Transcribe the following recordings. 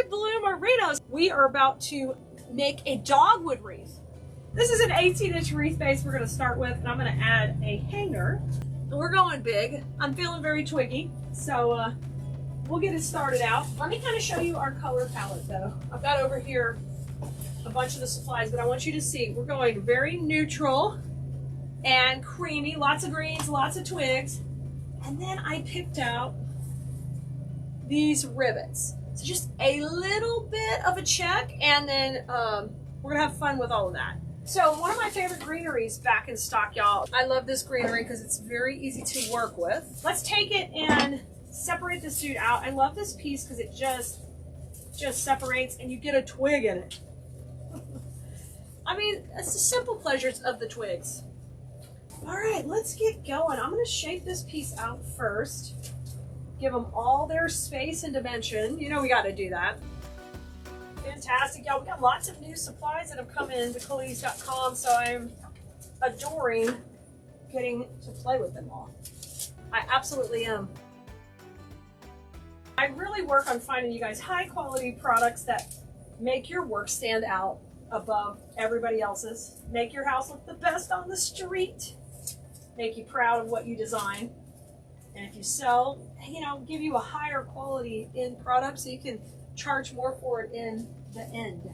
bloom arenas. We are about to make a dogwood wreath. This is an 18-inch wreath base we're going to start with, and I'm going to add a hanger. And we're going big. I'm feeling very twiggy, so we'll get it started out. Let me kind of show you our color palette though. I've got over here a bunch of the supplies, but I want you to see we're going very neutral and creamy, lots of greens, lots of twigs. And then I picked out these ribbons. So just a little bit of a check, and then we're gonna have fun with all of that. So one of my favorite greeneries back in stock, y'all. I love this greenery because it's very easy to work with. Let's take it and separate this dude out. I love this piece because it just separates and you get a twig in it. I mean, it's the simple pleasures of the twigs. All right, let's get going. I'm gonna shape this piece out first. Give them all their space and dimension. You know we gotta do that. Fantastic, y'all. We got lots of new supplies that have come in to Keleas.com, so I'm adoring getting to play with them all. I absolutely am. I really work on finding you guys high quality products that make your work stand out above everybody else's. Make your house look the best on the street. Make you proud of what you design. And if you sell, you know, give you a higher quality in product so you can charge more for it in the end.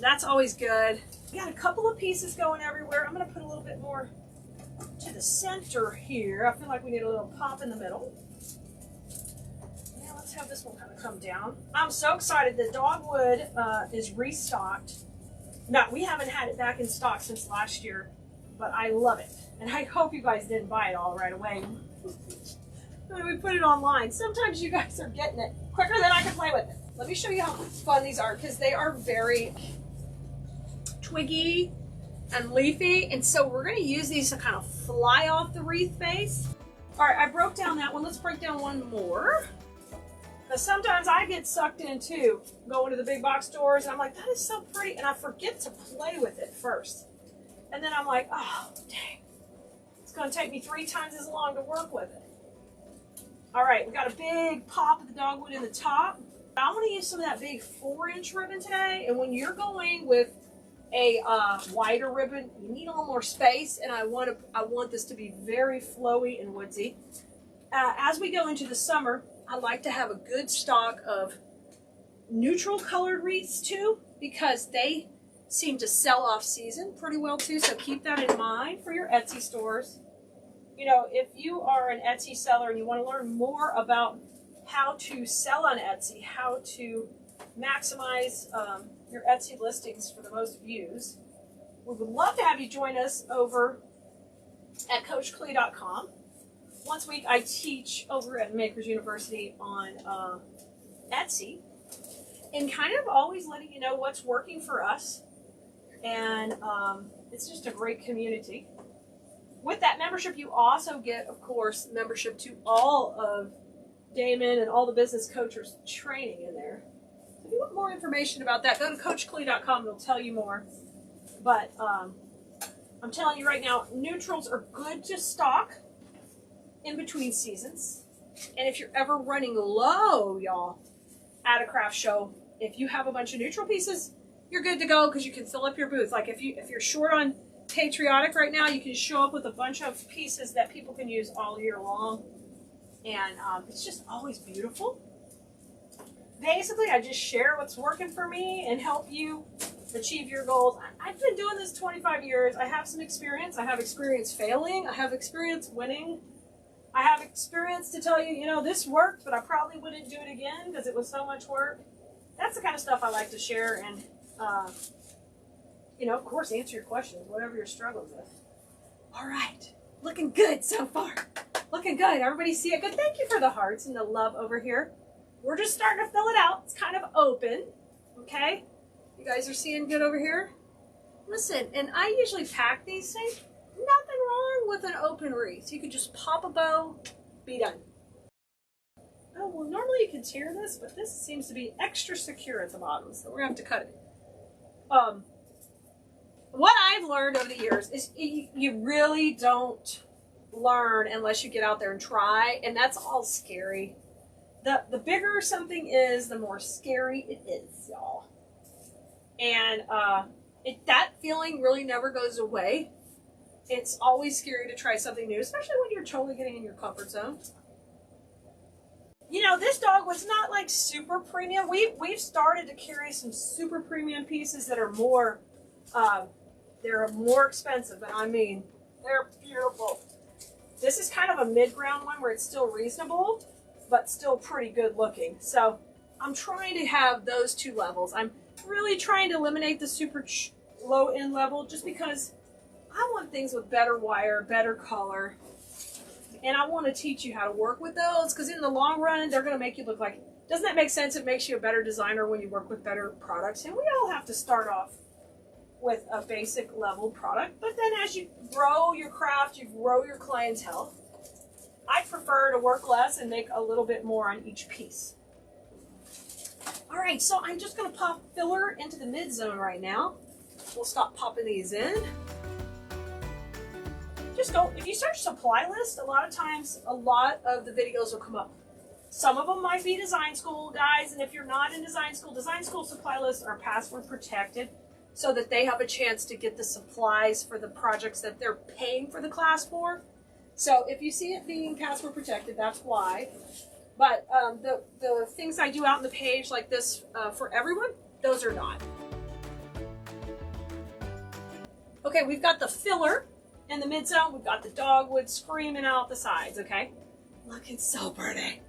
That's always good. We got a couple of pieces going everywhere. I'm going to put a little bit more to the center here. I feel like we need a little pop in the middle. Yeah, let's have this one kind of come down. I'm so excited. The dogwood is restocked. No, we haven't had it back in stock since last year, but I love it. And I hope you guys didn't buy it all right away. When we put it online, sometimes you guys are getting it quicker than I can play with it. Let me show you how fun these are, because they are very twiggy and leafy, and so we're going to use these to kind of fly off the wreath base. All right, I broke down that one. Let's break down one more, because sometimes I get sucked in too, going to the big box stores, and I'm like, that is so pretty, and I forget to play with it first, and then I'm like, oh dang, it's going to take me 3 times as long to work with it. All right, we got a big pop of the dogwood in the top. I want to use some of that big 4-inch ribbon today. And when you're going with a wider ribbon, you need a little more space. And I want this to be very flowy and woodsy. As we go into the summer, I like to have a good stock of neutral colored wreaths too, because they seem to sell off season pretty well too. So keep that in mind for your Etsy stores. You know, if you are an Etsy seller and you want to learn more about how to sell on Etsy, how to maximize your Etsy listings for the most views, we would love to have you join us over at CoachKlee.com. Once a week, I teach over at Makers University on Etsy, and kind of always letting you know what's working for us. And it's just a great community. With that membership, you also get, of course, membership to all of Damon and all the business coaches training in there. So if you want more information about that, go to CoachKlee.com. It'll tell you more. But I'm telling you right now, neutrals are good to stock in between seasons. And if you're ever running low, y'all, at a craft show, if you have a bunch of neutral pieces, you're good to go because you can fill up your booth. Like if you're short on patriotic right now, you can show up with a bunch of pieces that people can use all year long, and it's just always beautiful. Basically, I just share what's working for me and help you achieve your goals. I've been doing this 25 years. I have some experience. I have experience failing. I have experience winning. I have experience to tell you, you know, this worked, but I probably wouldn't do it again because it was so much work. That's the kind of stuff I like to share, and you know, of course, answer your questions, whatever you're struggling with. All right, looking good so far. Looking good. Everybody see it? Good. Thank you for the hearts and the love over here. We're just starting to fill it out. It's kind of open, okay? You guys are seeing good over here? Listen, and I usually pack these things. Nothing wrong with an open wreath. You could just pop a bow, be done. Oh, well, normally you could tear this, but this seems to be extra secure at the bottom, so we're going to have to cut it. What I've learned over the years is you really don't learn unless you get out there and try, and that's all scary. The bigger something is, the more scary it is, y'all. And that feeling really never goes away. It's always scary to try something new, especially when you're totally getting in your comfort zone. You know, this dogwood's not like super premium. We've started to carry some super premium pieces that are more, they're more expensive. And I mean, they're beautiful. This is kind of a mid-ground one where it's still reasonable, but still pretty good looking. So I'm trying to have those two levels. I'm really trying to eliminate the super low end level just because I want things with better wire, better color. And I want to teach you how to work with those because in the long run, they're going to make you look like, doesn't that make sense? It makes you a better designer when you work with better products. And we all have to start off with a basic level product. But then as you grow your craft, you grow your clientele, I prefer to work less and make a little bit more on each piece. All right, so I'm just going to pop filler into the mid zone right now. We'll stop popping these in. Just go, if you search supply list, a lot of times, a lot of the videos will come up. Some of them might be design school guys, and if you're not in design school supply lists are password protected so that they have a chance to get the supplies for the projects that they're paying for the class for. So if you see it being password protected, that's why. But the things I do out on the page like this for everyone, those are not. Okay, we've got the filler in the mid zone. We've got the dogwood screaming out the sides, okay? Looking so pretty.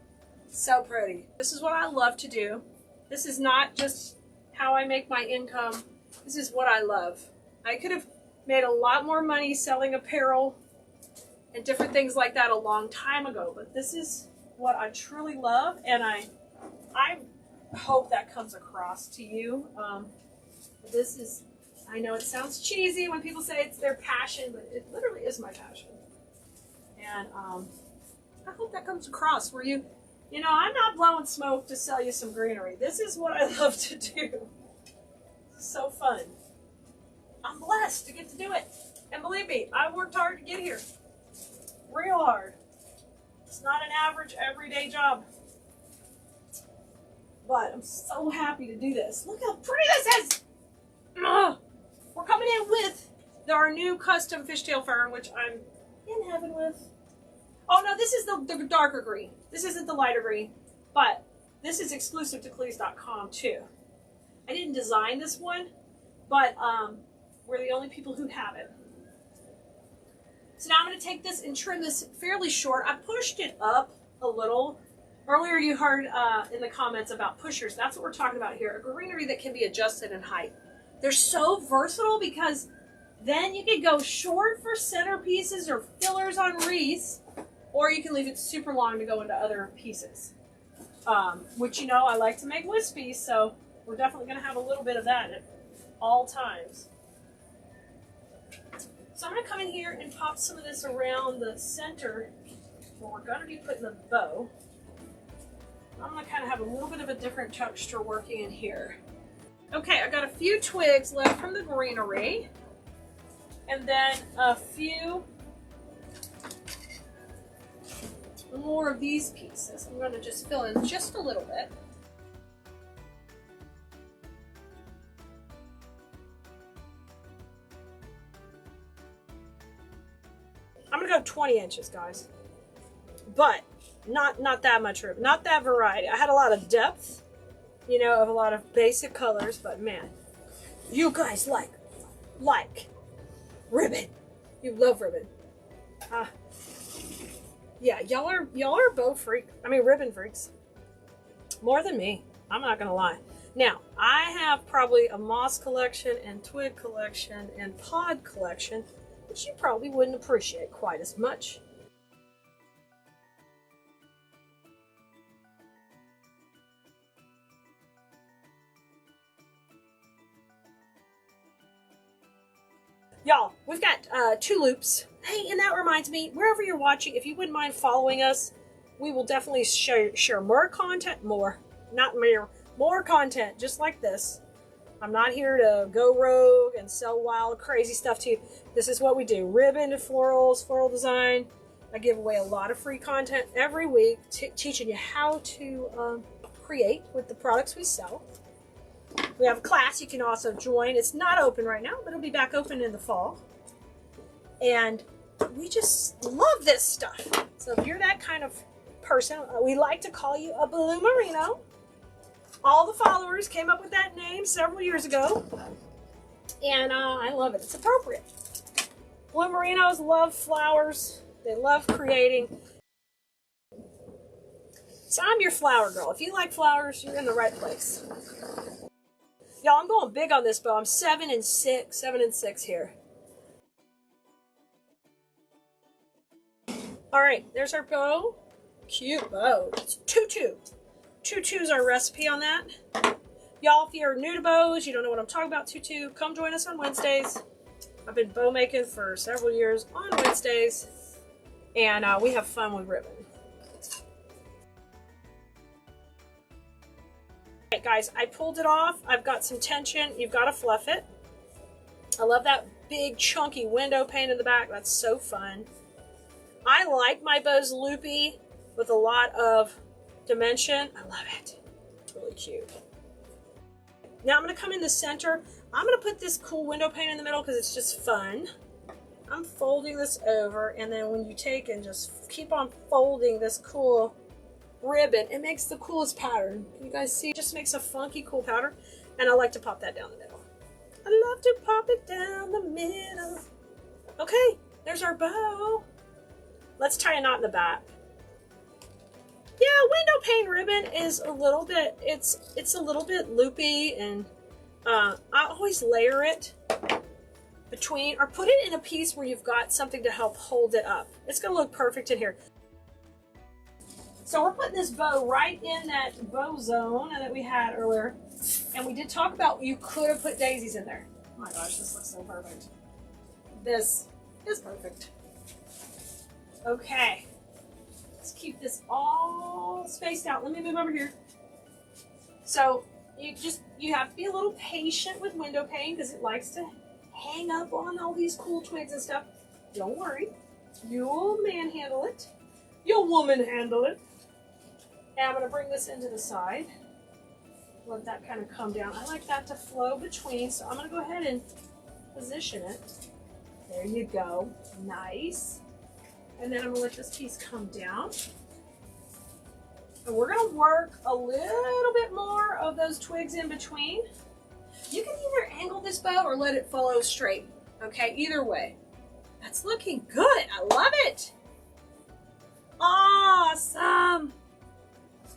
So pretty. This is what I love to do. This is not just how I make my income. This is what I love. I could have made a lot more money selling apparel and different things like that a long time ago, but this is what I truly love, and I hope that comes across to you. This is, I know it sounds cheesy when people say it's their passion, but it literally is my passion. And I hope that comes across where you know, I'm not blowing smoke to sell you some greenery. This is what I love to do. It's so fun. I'm blessed to get to do it. And believe me, I worked hard to get here. Real hard. It's not an average everyday job. But I'm so happy to do this. Look how pretty this is! Ugh. We're coming in with our new custom fishtail fern, which I'm in heaven with. Oh no, this is the darker green. This isn't the lighter green, but this is exclusive to Keleas.com too. I didn't design this one, but we're the only people who have it. So now I'm going to take this and trim this fairly short. I pushed it up a little. Earlier you heard in the comments about pushers. That's what we're talking about here. A greenery that can be adjusted in height. They're so versatile because then you could go short for centerpieces or fillers on wreaths, or you can leave it super long to go into other pieces. Which, you know, I like to make wispies, so we're definitely going to have a little bit of that at all times. So I'm going to come in here and pop some of this around the center where we're going to be putting the bow. I'm going to kind of have a little bit of a different texture working in here. Okay, I got a few twigs left from the greenery, and then a few more of these pieces. I'm going to just fill in just a little bit. I'm going to go 20 inches, guys, but not that much ribbon, not that variety. I had a lot of depth, you know, of a lot of basic colors, but man, you guys like ribbon. You love ribbon. Yeah, y'all are bow freak. I mean, ribbon freaks. More than me. I'm not gonna lie. Now, I have probably a moss collection and twig collection and pod collection, which you probably wouldn't appreciate quite as much. Y'all, we've got 2 loops. Hey, and that reminds me, wherever you're watching, if you wouldn't mind following us, we will definitely share more content, more content just like this. I'm not here to go rogue and sell wild, crazy stuff to you. This is what we do. Ribbon to florals, floral design, I give away a lot of free content every week, teaching you how to create with the products we sell. We have a class you can also join. It's not open right now, but it'll be back open in the fall. And we just love this stuff. So if you're that kind of person, we like to call you a blue merino. All the followers came up with that name several years ago. And I love it. It's appropriate. Blue merinos love flowers. They love creating. So I'm your flower girl. If you like flowers, you're in the right place. Y'all, I'm going big on this bow. I'm 7 and 6 here. All right, there's our bow. Cute bow. It's 2-2. 2-2 is our recipe on that. Y'all, if you're new to bows, you don't know what I'm talking about, 2-2, come join us on Wednesdays. I've been bow making for several years on Wednesdays, and we have fun with ribbon. All right, guys, I pulled it off. I've got some tension. You've got to fluff it. I love that big, chunky window pane in the back. That's so fun. I like my bows loopy with a lot of dimension. I love it. It's really cute. Now I'm going to come in the center. I'm going to put this cool window pane in the middle because it's just fun. I'm folding this over, and then when you take and just keep on folding this cool ribbon, it makes the coolest pattern. Can you guys see? It just makes a funky, cool pattern, and I like to pop that down the middle. I love to pop it down the middle. Okay, there's our bow. Let's tie a knot in the back. Yeah, window pane ribbon is a little bit, it's a little bit loopy, and I always layer it between, or put it in a piece where you've got something to help hold it up. It's gonna look perfect in here. So we're putting this bow right in that bow zone that we had earlier, and we did talk about you could have put daisies in there. Oh my gosh, this looks so perfect. This is perfect. Okay. Let's keep this all spaced out. Let me move over here. So you have to be a little patient with window pane because it likes to hang up on all these cool twigs and stuff. Don't worry. You'll manhandle it. You'll woman handle it. And I'm going to bring this into the side. Let that kind of come down. I like that to flow between, so I'm going to go ahead and position it. There you go. Nice. And then I'm going to let this piece come down. And we're going to work a little bit more of those twigs in between. You can either angle this bow or let it follow straight. Okay, either way. That's looking good. I love it. Awesome.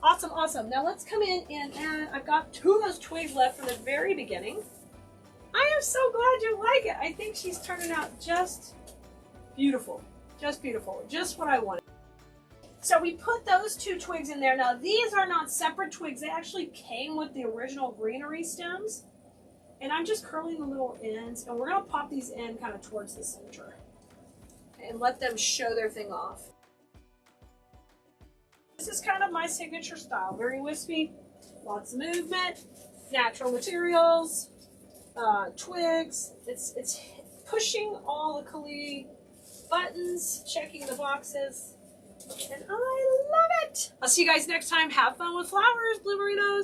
Awesome, awesome. Now let's come in and add, I've got 2 of those twigs left from the very beginning. I am so glad you like it. I think she's turning out just beautiful. Just beautiful. Just what I wanted. So we put those 2 twigs in there. Now these are not separate twigs. They actually came with the original greenery stems. And I'm just curling the little ends. And we're going to pop these in kind of towards the center. And let them show their thing off. This is kind of my signature style. Very wispy. Lots of movement. Natural materials. Twigs. It's pushing all the Keleas buttons, checking the boxes, and I love it. I'll see you guys next time. Have fun with flowers, blue merinos.